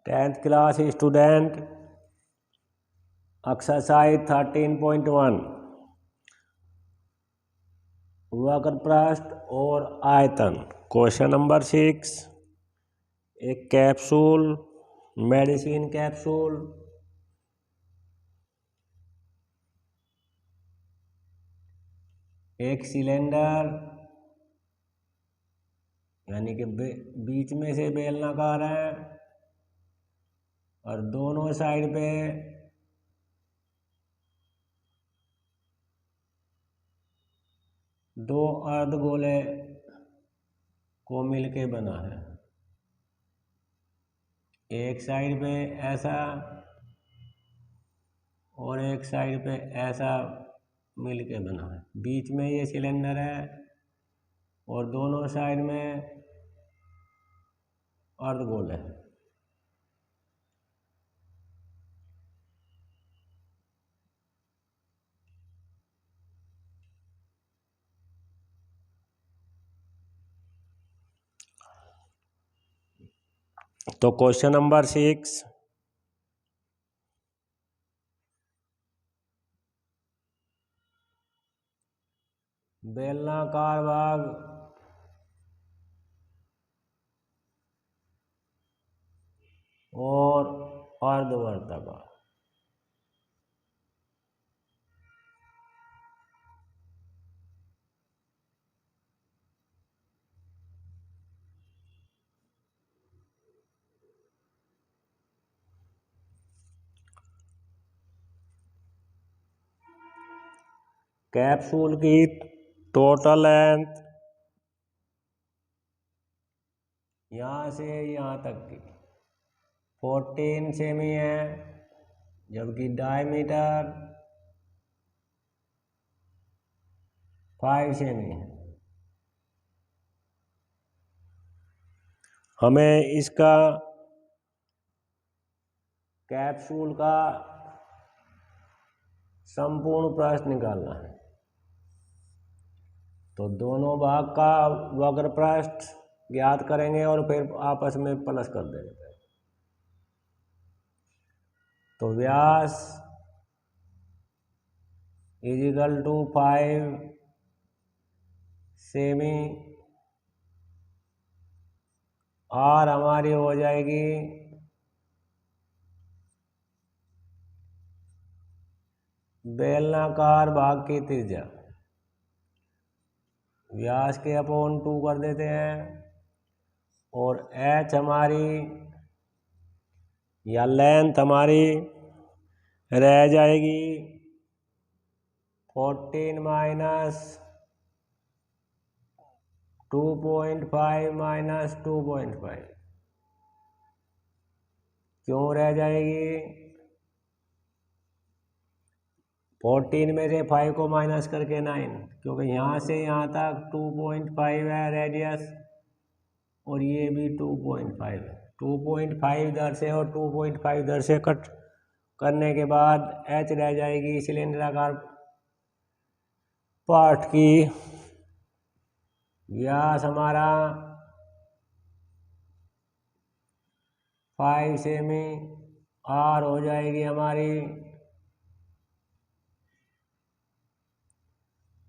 10th class student exercise 13.1 वक्र पृष्ठ और आयतन। क्वेश्चन नंबर 6, एक कैप्सूल, मेडिसिन कैप्सूल, एक सिलेंडर यानी कि बीच में से बेलनाकार है और दोनों साइड पे दो अर्धगोले को मिलके बना है। एक साइड पे ऐसा और एक साइड पे ऐसा मिलके बना है। बीच में ये सिलेंडर है और दोनों साइड में अर्धगोल है। तो क्वेश्चन नंबर 6, बेलनाकार भाग और अर्धवर्ताकार। कैप्सूल की टोटल लेंथ यहाँ से यहाँ तक की 14 सेमी है, जबकि डायमीटर 5 सेमी है। हमें इसका कैप्सूल का संपूर्ण पृष्ठ निकालना है। तो दोनों भाग का वक्र पृष्ठ ज्ञात करेंगे और फिर आपस में प्लस कर देंगे। तो व्यास इजिकल टू 5 सेमी, और हमारी हो जाएगी बेलनाकार भाग की त्रिज्या। व्यास के अपॉन 2 कर देते हैं और h हमारी या लेंथ हमारी रह जाएगी 14 माइनस 2.5 माइनस 2.5। क्यों रह जाएगी? 14 में से 5 को माइनस करके 9, क्योंकि यहाँ से यहाँ तक 2.5 है रेडियस और ये भी 2.5 है। 2.5 इधर से और 2.5 इधर से कट करने के बाद h रह जाएगी सिलेंडराकार पार्ट की। व्यास हमारा 5 सेमी, r हो जाएगी हमारी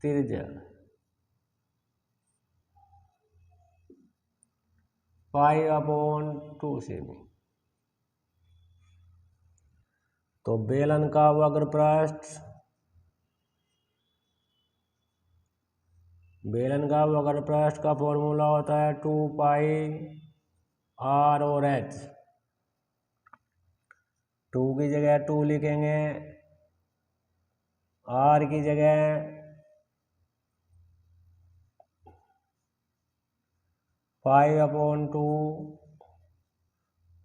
त्रिज्या 5/2 सेमी। तो बेलन का वक्र पृष्ठ, बेलन का वक्र पृष्ठ का फॉर्मूला होता है 2 पाई r और h। 2 की जगह 2 लिखेंगे, r की जगह 5/2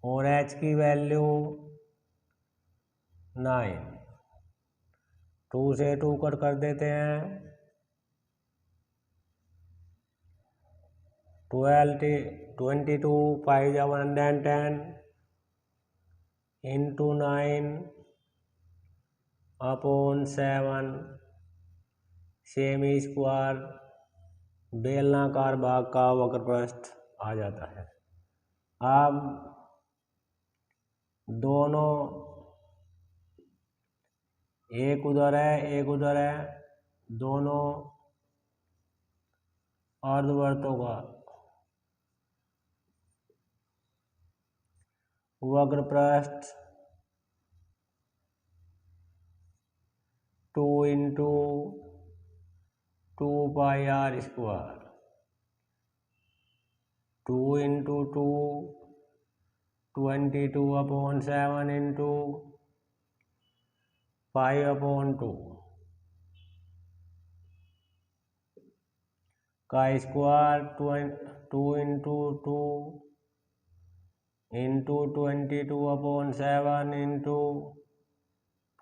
और h की वैल्यू 9। 2 से 2 कट कर देते हैं। 22 5 जा 110 into 9/7 सेमी स्क्वायर बेलनाकार भाग का वक्र पृष्ठ आ जाता है। अब दोनों, एक उधर है एक उधर है, दोनों अर्धवर्तों का वक्र पृष्ठ 2 इंटू 2πr², 2 इंटू 2 22/7 इंटू 5/2 का square 2 into 2 into 22/7 into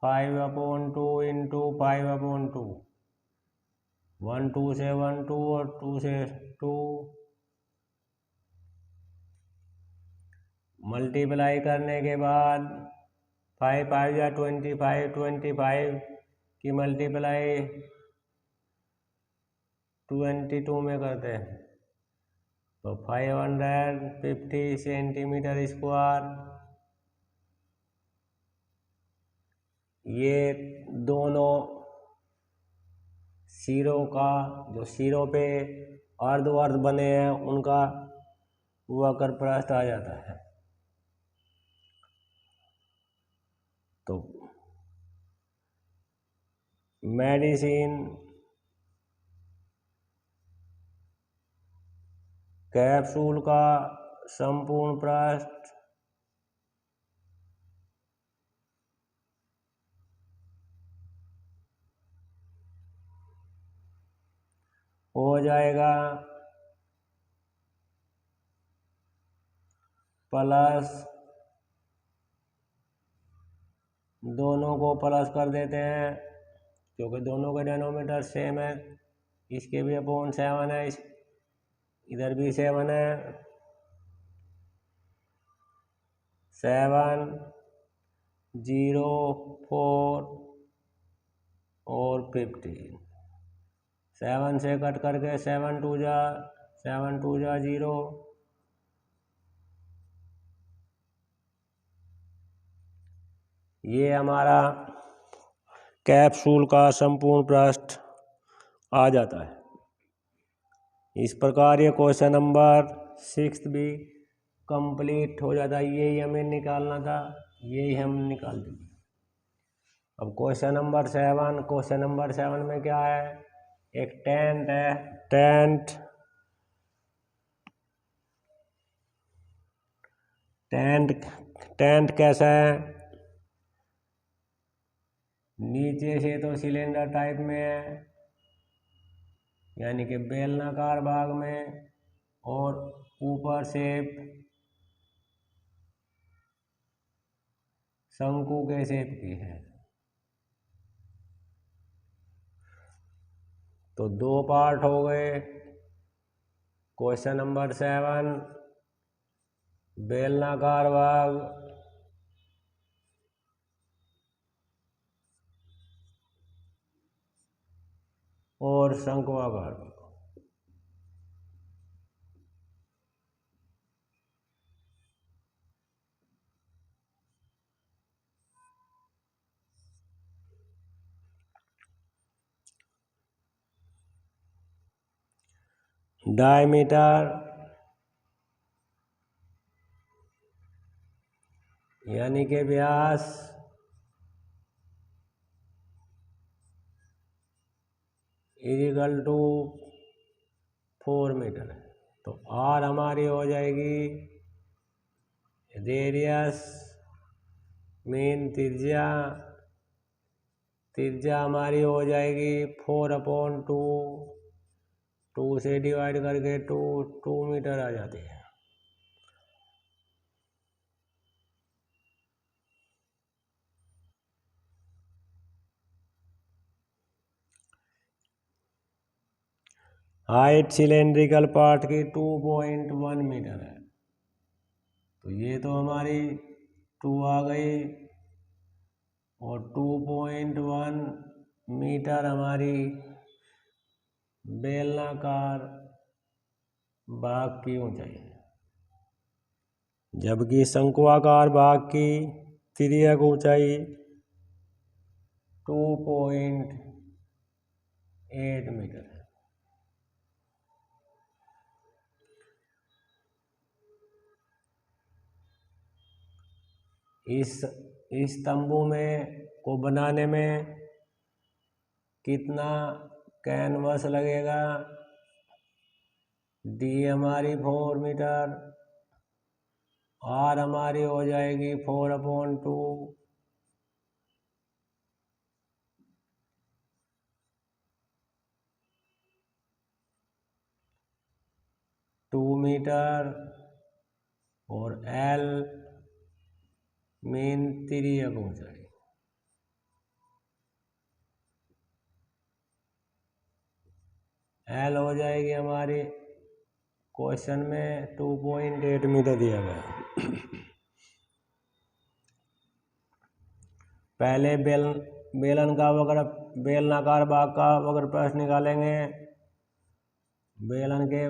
5/2 into 5/2, 1 2 से 1 2 और 2 से 2 मल्टीप्लाई करने के बाद 5 5 या 25, 25 की मल्टीप्लाई 22 में करते हैं तो 550 सेंटीमीटर स्क्वायर। ये दोनों सिरों का, जो सिरों पे अर्धवर्त बने हैं, उनका वक्र पृष्ठ आ जाता है। तो मेडिसिन कैप्सूल का संपूर्ण पृष्ठ हो जाएगा प्लस, दोनों को प्लस कर देते हैं क्योंकि दोनों के डिनोमिनेटर सेम है। इसके भी /7 है, इधर भी 7 है। 7 0 4 और 15, 7 से कट करके 7 2 जा 0, ये हमारा कैप्सूल का संपूर्ण पृष्ठ आ जाता है। इस प्रकार ये क्वेश्चन नंबर 6 भी कंप्लीट हो जाता है। यही हमें निकालना था, यही हम निकाल देंगे। अब क्वेश्चन नंबर 7, क्वेश्चन नंबर 7 में क्या है, एक टेंट है। टेंट कैसा है, नीचे से तो सिलेंडर टाइप में है, यानी कि बेलनाकार भाग में, और ऊपर से शंकु के शेप की है। तो दो पार्ट हो गए। क्वेश्चन नंबर 7 बेलनाकार भाग और शंक्वाकार भाग। डायमीटर यानी कि व्यास = 4 मीटर है। तो आर हमारी हो जाएगी रेडियस, मेन त्रिज्या हमारी हो जाएगी 4/2, 2 से डिवाइड करके 2 मीटर आ जाती है। हाइट सिलेंड्रिकल पार्ट की 2.1 मीटर है। तो ये तो हमारी 2 आ गई, और 2.1 मीटर हमारी बेलनाकार भाग की ऊंचाई है। जबकि शंक्वाकार भाग की तिर्यक ऊंचाई 2.8 मीटर है। इस तंबू में को बनाने में कितना कैनवस लगेगा? डी हमारी 4 मीटर, आर हमारी हो जाएगी 4/2, 2 मीटर, और एल मीन तिर्यक ऊंचाई। एल हो जाएगी हमारी क्वेश्चन में 2.8 मीटर दिया गया। पहले बेलनाकार भाग का वक्र प्रस्थ निकालेंगे। बेलन के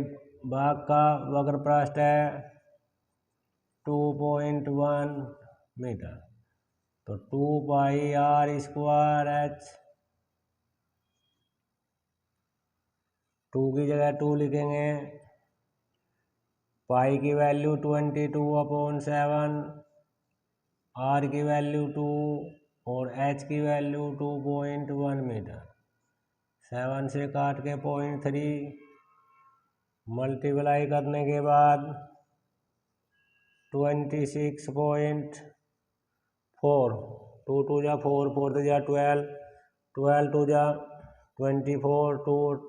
भाग का वक्र प्रस्थ है 2.1 मीटर, तो 2πr² h, 2 की जगह 2 लिखेंगे, पाई की वैल्यू 22/7, आर की वैल्यू 2 और एच की वैल्यू 2.1 मीटर। 7 से काट के 0.3 मल्टीप्लाई करने के बाद 26.4, 2 2 जा 4, 4 3 जा 12, 12 2 जा 24, 2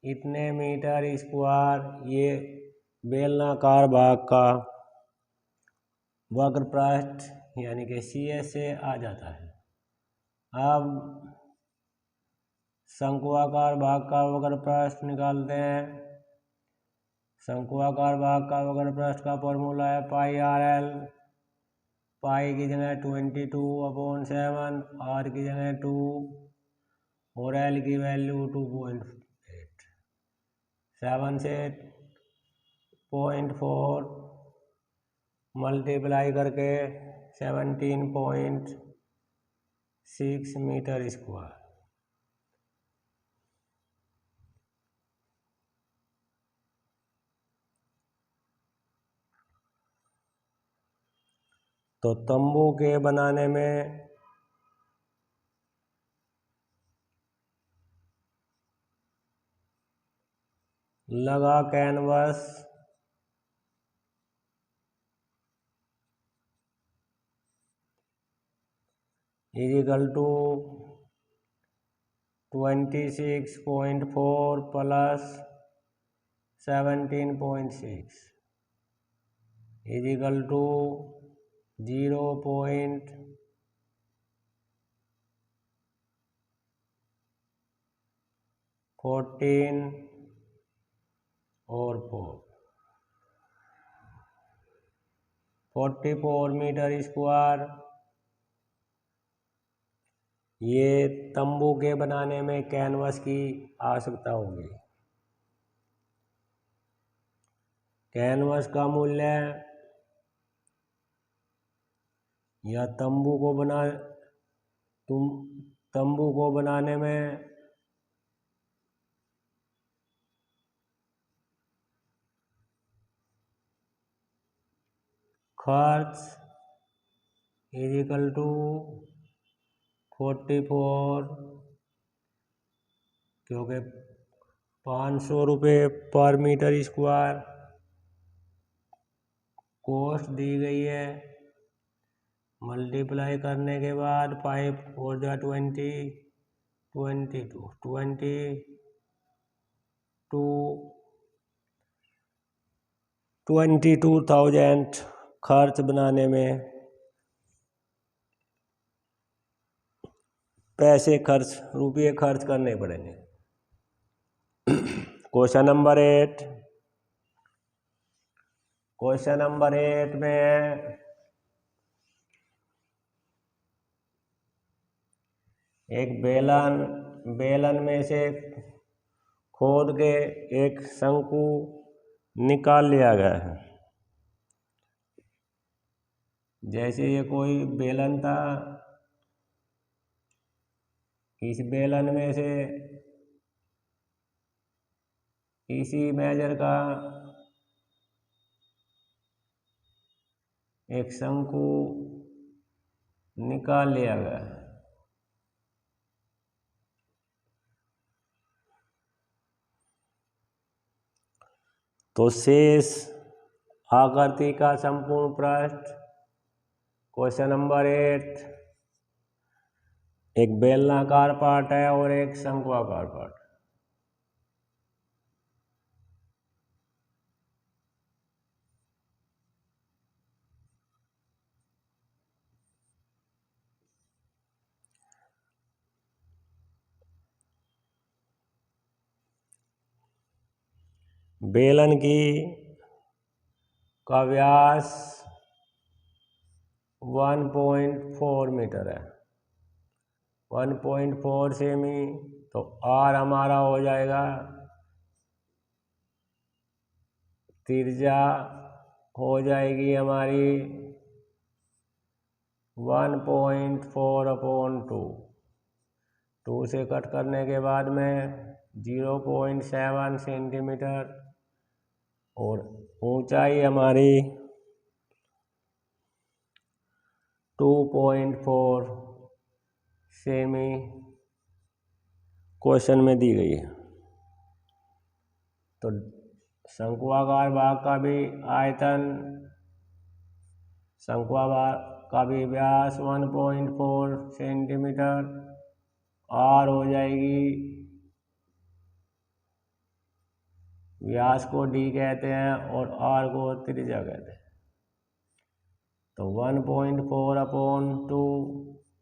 इतने मीटर स्क्वायर ये बेलनाकार भाग का वक्र प्रस्थ यानी कि CS से आ जाता है। अब शंक्वाकार भाग का वक्र प्रस्थ निकालते हैं। शंक्वाकार भाग का वक्र प्रस्थ का फॉर्मूला है πRL, पाई की जगह 22/7, आर की जगह 2 और एल की वैल्यू 2.8। 7 से 0.4 मल्टीप्लाई करके 17.6 मीटर स्क्वायर। तो तंबू के बनाने में लगा canvas equal to 26.4 plus 17.6 equal to 0.14 और 44 मीटर स्क्वायर। ये तंबू के बनाने में कैनवस की आवश्यकता होगी। कैनवस का मूल्य या तंबू को बनाने में खर्च इक्वल टू 44, क्योंकि 500 रुपये पर मीटर स्क्वायर कॉस्ट दी गई है। मल्टीप्लाई करने के बाद 5 4 जा 20, 22,000 खर्च बनाने में रुपये खर्च करने पड़ेंगे। क्वेश्चन नंबर 8 में एक बेलन में से खोद के एक शंकु निकाल लिया गया है। जैसे ये कोई बेलन था, इस बेलन में से इसी मेजर का एक शंकु निकाल लिया गया। तो शेष आकृति का संपूर्ण पृष्ठ, क्वेश्चन नंबर 8, एक बेलनाकार पार्ट है और एक शंक्वाकार पार्ट। बेलन का व्यास 1.4 मीटर है, 1.4 सेमी। तो आर हमारा हो जाएगा, त्रिज्या हो जाएगी हमारी 1.4/2। 2 से कट करने के बाद में 0.7 सेंटीमीटर, और ऊंचाई हमारी 2.4 सेमी क्वेश्चन में दी गई है। तो शंक्वाकार भाग का भी आयतन, शंक्वाकार का भी व्यास 1.4 सेंटीमीटर, आर हो जाएगी, व्यास को डी कहते हैं और आर को त्रिज्या कहते हैं। तो 1.4/2,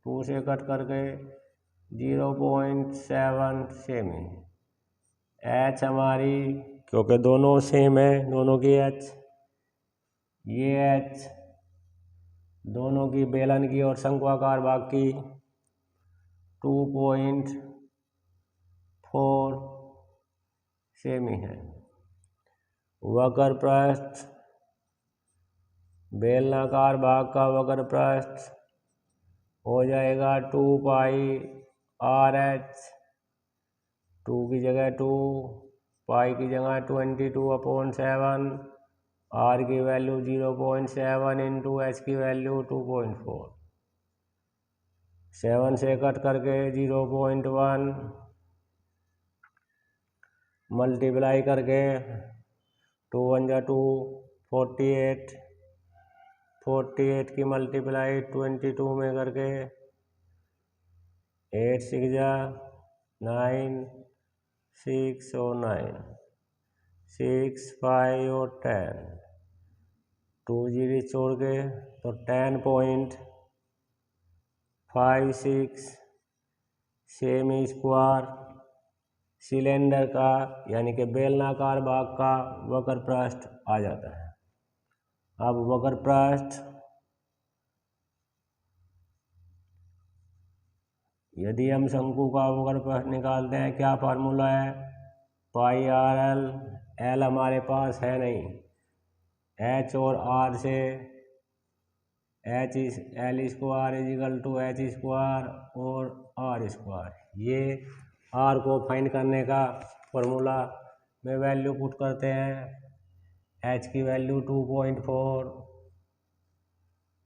2 से कट करके 0.7 सेमी। एच हमारी, क्योंकि दोनों सेम है, दोनों की एच, ये एच दोनों की बेलन की और शंक्वाकार भाग की 2.4 सेमी है। वक्र पृष्ठ, बेलनाकार भाग का वक्र पृष्ठ हो जाएगा 2πRh, 2 की जगह 2, पाई की जगह 22/7, आर की वैल्यू 0.7 इंटू एच की वैल्यू 2.4। 7 से कट करके 0.1 मल्टीप्लाई करके 2 1 जा 2, 48, 48 की मल्टीप्लाई 22 में करके 8 6 जा 9, 6 और 9, 6 5 और 10, 2 जीरो छोड़ के तो 10.56 सेमी स्क्वायर सिलेंडर का, यानी कि बेलनाकार भाग का वक्र पृष्ठ आ जाता है। अब वक्र पृष्ठ, यदि हम शंकु का वक्र पृष्ठ निकालते हैं, क्या फार्मूला है? πRL। एल हमारे पास है नहीं, एच और आर से L स्क्वायर = H² और R²। ये आर को फाइंड करने का फॉर्मूला में वैल्यू पुट करते हैं। एच की वैल्यू 2.4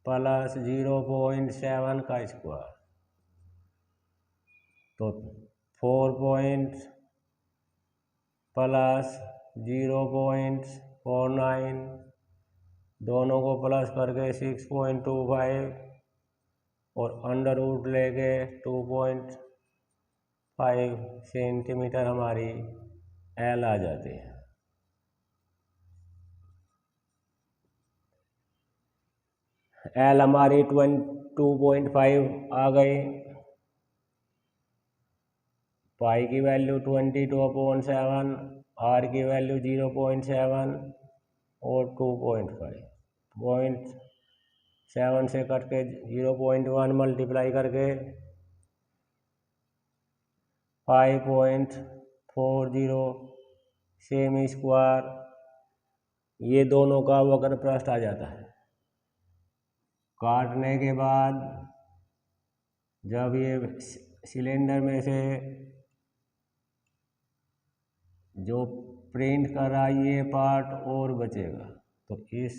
प्लस 0.7 का स्क्वायर, तो 4 प्लस 0.49, दोनों को प्लस करके 6.25 और अंडर रूट लेके 2.5 सेंटीमीटर हमारी एल आ जाती है। एल हमारी 2.5 आ गई, पाई की वैल्यू 22/7, आर की वैल्यू 0.7 और 2.5 से कट के 0.1 मल्टीप्लाई करके 5.40 सेमी स्क्वायर, ये दोनों का वक्र पृष्ठ आ जाता है। काटने के बाद जब ये सिलेंडर में से जो प्रिंट कर रहा है ये पार्ट और बचेगा, तो इस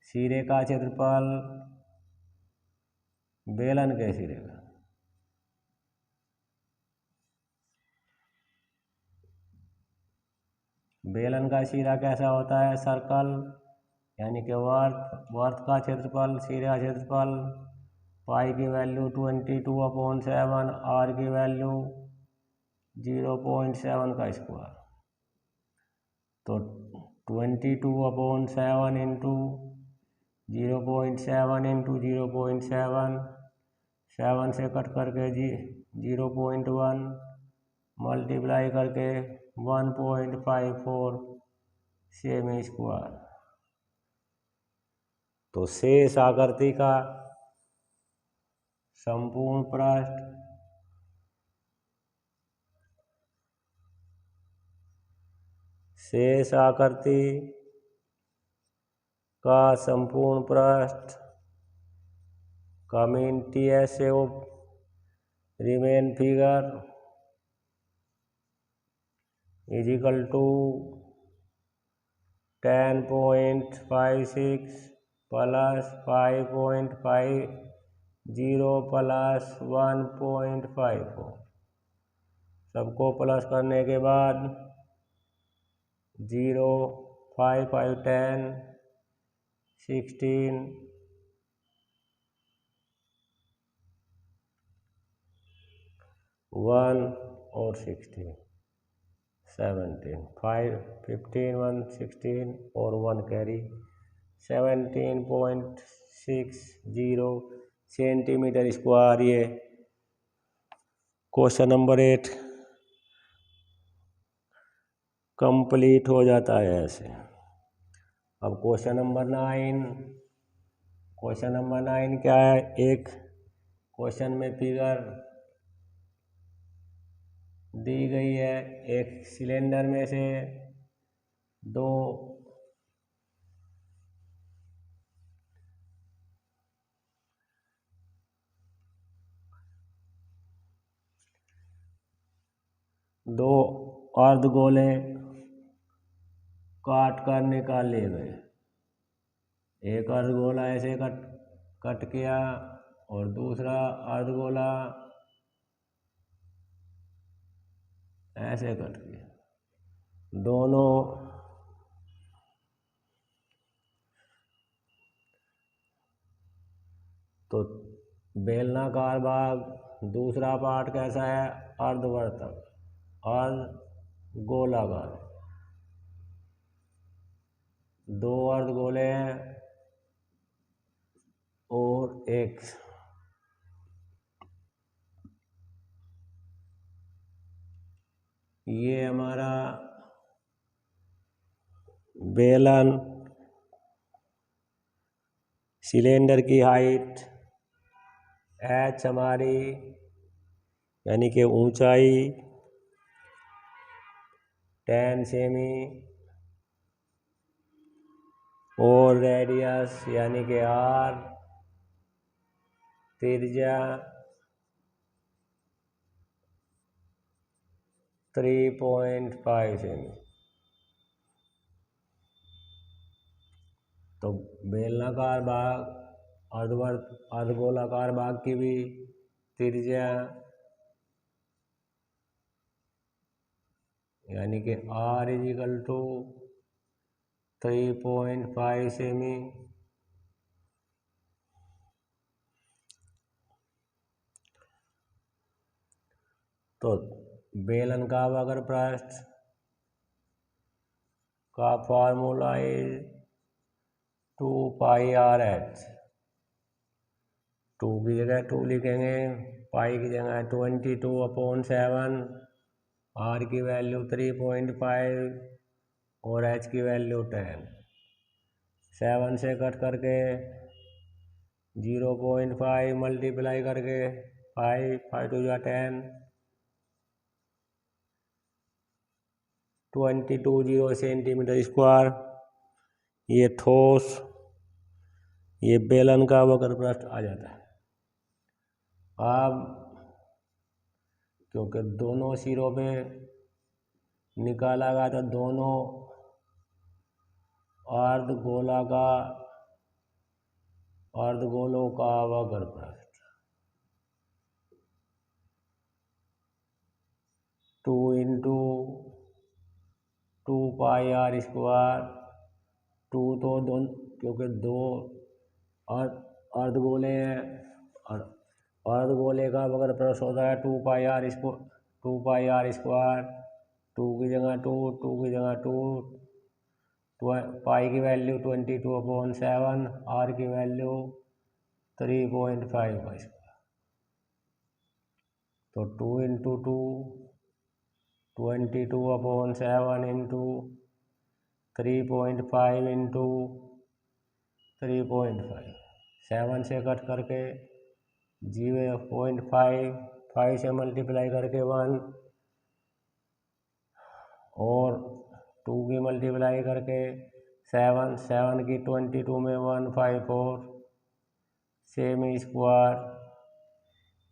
सिरे का क्षेत्रफल बेलन के सिरे का बेलन का सिरा कैसा होता है, सर्कल, यानी कि वर्त का क्षेत्रफल, सिरे का क्षेत्रफल, पाई की वैल्यू 22/7, आर की वैल्यू 0.7 का स्क्वायर, तो 22/7 इंटू 0.7 इंटू 0.7, 7 से कट करके 0.1 मल्टीप्लाई करके 1.54 सेमी स्क्वायर। तो शेष आकृति का संपूर्ण पृष्ठ शेष आकृति का संपूर्ण पृष्ठ कम्युनिटी ऐसे remain figure is equal to 10.56 plus 5.50 plus 1.54, सबको प्लस करने के बाद 0, 5, 5, 10, 16, 1 और 16, 17, 5, 15, 1, 16 और 1 कैरी, 17.60 सेंटीमीटर स्क्वायर। ये क्वेश्चन नंबर 8 कंप्लीट हो जाता है ऐसे। अब क्वेश्चन नंबर 9 क्या है, एक क्वेश्चन में फिगर दी गई है, एक सिलेंडर में से दो अर्धगोले काट कर निकाल लिए गए। एक अर्धगोला ऐसे कट किया और दूसरा अर्धगोला ऐसे कट किया, दोनों तो बेलनाकार भाग दूसरा पार्ट कैसा है, अर्धवर्तक, अर्धगोलाकार, दो अर्धगोले हैं और एक ये हमारा बेलन, सिलेंडर की हाइट h हमारी यानी कि ऊंचाई 10 सेमी और रेडियस यानी कि r, त्रिज्या 3.5 सेमी। तो बेलनाकार भाग अर्धगोलाकार भाग की भी त्रिज्या यानी कि r इज इक्वल टू 3.5 सेमी। तो बेलन का वक्र पृष्ठ का फॉर्मूला इज 2πRh, 2 की जगह 2 लिखेंगे, पाई की जगह 22/7, r की वैल्यू 3.5 और h की वैल्यू 10, 7 से कट करके 0.5 मल्टीप्लाई करके 5, 5 2 10, 220 सेंटीमीटर स्क्वायर। ये ठोस ये बेलन का वक्र पृष्ठ आ जाता है। अब क्योंकि दोनों सिरों पे निकाला गया तो दोनों अर्धगोलों का वक्र पृष्ठ 2 इंटू 2 पाई आर स्क्वायर 2 तो क्योंकि दो अर्धगोले हैं और अर्धगोले का वक्र पृष्ठ होता है 2 पाई आर स्क्वायर 2 की जगह 2 की जगह 2 पाई की वैल्यू 22/7 आर की वैल्यू 3.5 तो 2 इंटू 2 22/7 इंटू 3.5 इंटू 3.5 7 से कट करके 0.5 5 से मल्टीप्लाई करके 1 और 2 की मल्टीप्लाई करके 7 की 22 में 154 सेमी स्क्वायर।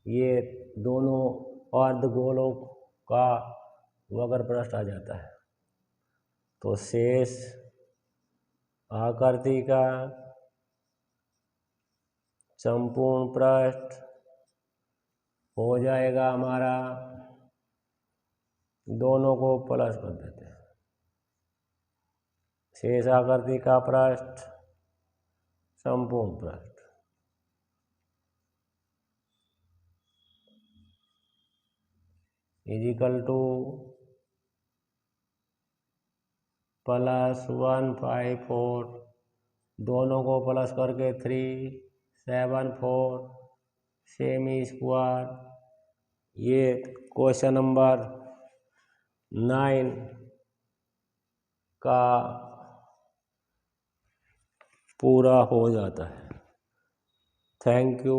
ये दोनों अर्धगोलों का वक्र पृष्ठ आ जाता है। तो शेष आकृति का संपूर्ण पृष्ठ हो जाएगा हमारा, दोनों को प्लस कर देते हैं, शेष आकृति का पृष्ठ संपूर्ण पृष्ठ इजिकल टू +154 दोनों को प्लस करके 374 सेमी स्क्वायर। ये क्वेश्चन नंबर 9 का पूरा हो जाता है। Thank you.